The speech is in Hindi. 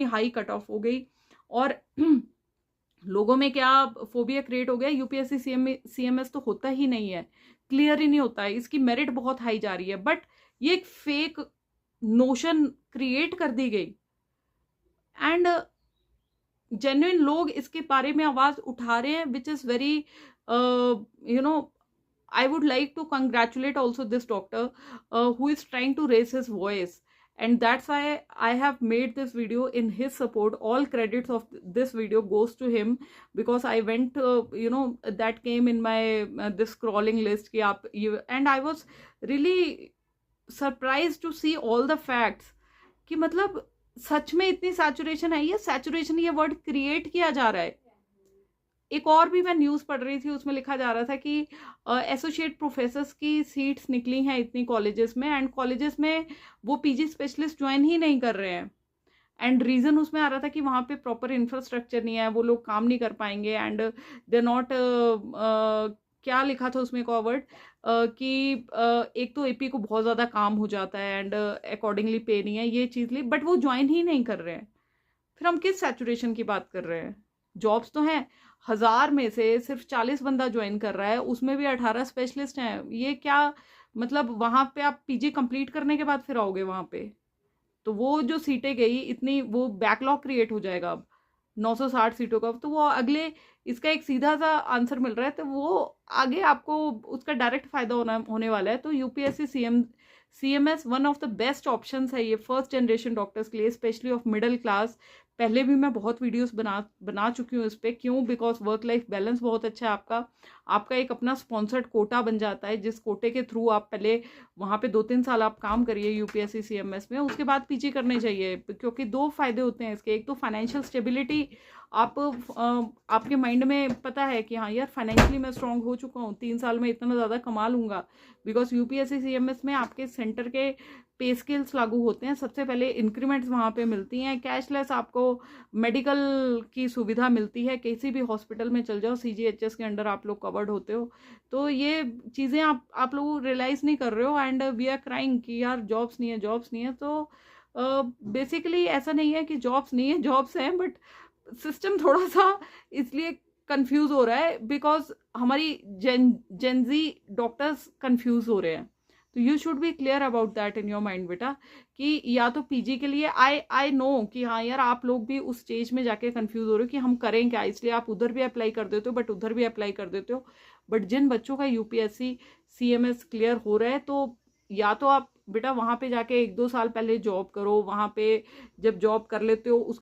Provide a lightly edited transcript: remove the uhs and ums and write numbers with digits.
इतनी हाई कट ऑफ हो गई और लोगों में क्या फोबिया क्रिएट हो गया, यूपीएससी सीएमएस तो होता ही नहीं है, क्लियर ही नहीं होता है, इसकी मेरिट बहुत हाई जा रही है, बट ये एक फेक नोशन क्रिएट कर दी गई एंड जेन्युइन लोग इसके बारे में आवाज उठा रहे हैं, which is very you know I would like to congratulate also this doctor who is trying to raise his voice, and that's why I have made this video in his support. All credits of this video goes to him because I went that came in my this scrolling list ki aap you, and I was really surprised to see all the facts कि मतलब सच में इतनी सैचुरेशन है, ये सैचुरेशन ये वर्ड क्रिएट किया जा रहा है। एक और भी मैं न्यूज़ पढ़ रही थी, उसमें लिखा जा रहा था कि एसोसिएट प्रोफेसर्स की सीट्स निकली हैं इतनी कॉलेजेस में, एंड कॉलेजेस में वो पीजी स्पेशलिस्ट ज्वाइन ही नहीं कर रहे हैं, एंड रीज़न उसमें आ रहा था कि वहाँ पे प्रॉपर इंफ्रास्ट्रक्चर नहीं है, वो लोग काम नहीं कर पाएंगे, एंड दे नॉट क्या लिखा था उसमें एक और वर्ड कि एक तो एपी को बहुत ज़्यादा काम हो जाता है एंड अकॉर्डिंगली पे नहीं है, ये चीज़ ली, बट वो ज्वाइन ही नहीं कर रहे हैं। फिर हम किस सैचुरेशन की बात कर रहे हैं? जॉब्स तो हैं, 1000 में से सिर्फ 40 बंदा ज्वाइन कर रहा है, उसमें भी 18 स्पेशलिस्ट हैं। ये क्या मतलब, वहाँ पे आप पीजी कंप्लीट करने के बाद फिर आओगे वहाँ पे, तो वो जो सीटें गई इतनी, वो बैकलॉग क्रिएट हो जाएगा अब 960 सीटों का, तो वो अगले, इसका एक सीधा सा आंसर मिल रहा है, तो वो आगे आपको उसका डायरेक्ट फायदा होने वाला है। तो UPSC CMS one of the best options है ये फर्स्ट जनरेशन डॉक्टर्स के लिए, स्पेशली ऑफ मिडिल क्लास। पहले भी मैं बहुत वीडियोस बना चुकी हूँ इस पर, क्यों? बिकॉज वर्क लाइफ बैलेंस बहुत अच्छा है आपका एक अपना स्पॉन्सर्ड कोटा बन जाता है, जिस कोटे के थ्रू आप पहले वहाँ पे 2-3 साल आप काम करिए यूपीएससी सीएमएस में, उसके बाद पीजी करने चाहिए, क्योंकि 2 फायदे होते हैं इसके। एक तो फाइनेंशियल स्टेबिलिटी, आपके माइंड में पता है कि हाँ यार फाइनेंशियली मैं स्ट्रांग हो चुका हूँ, 3 साल में इतना ज़्यादा कमा लूँगा, बिकॉज यूपीएससी सीएमएस में आपके सेंटर के पे स्केल्स लागू होते हैं, सबसे पहले इंक्रीमेंट्स वहाँ पे मिलती हैं, कैशलेस आपको मेडिकल की सुविधा मिलती है, किसी भी हॉस्पिटल में चल जाओ, सीजीएचएस के अंडर आप लोग कवर्ड होते हो। तो ये चीज़ें आप लोग रियलाइज़ नहीं कर रहे हो, एंड वी आर क्राइंग कि यार जॉब्स नहीं है। तो बेसिकली ऐसा नहीं है कि जॉब्स नहीं है, जॉब्स हैं, बट सिस्टम थोड़ा सा इसलिए कंफ्यूज हो रहा है बिकॉज हमारी जेनजी डॉक्टर्स कंफ्यूज हो रहे हैं। तो you should be clear about that in your mind बेटा, कि या तो पीजी के लिए आई नो कि हाँ यार आप लोग भी उस स्टेज में जाके कंफ्यूज हो रहे हो कि हम करें क्या, इसलिए आप उधर भी अप्लाई कर देते हो, बट उधर भी अप्लाई कर देते हो। बट जिन बच्चों का यूपीएससी सीएमएस क्लियर हो रहा है, तो या तो आप बेटा वहाँ पे जाके 1-2 साल पहले जॉब करो, वहाँ पे जब जॉब कर लेते हो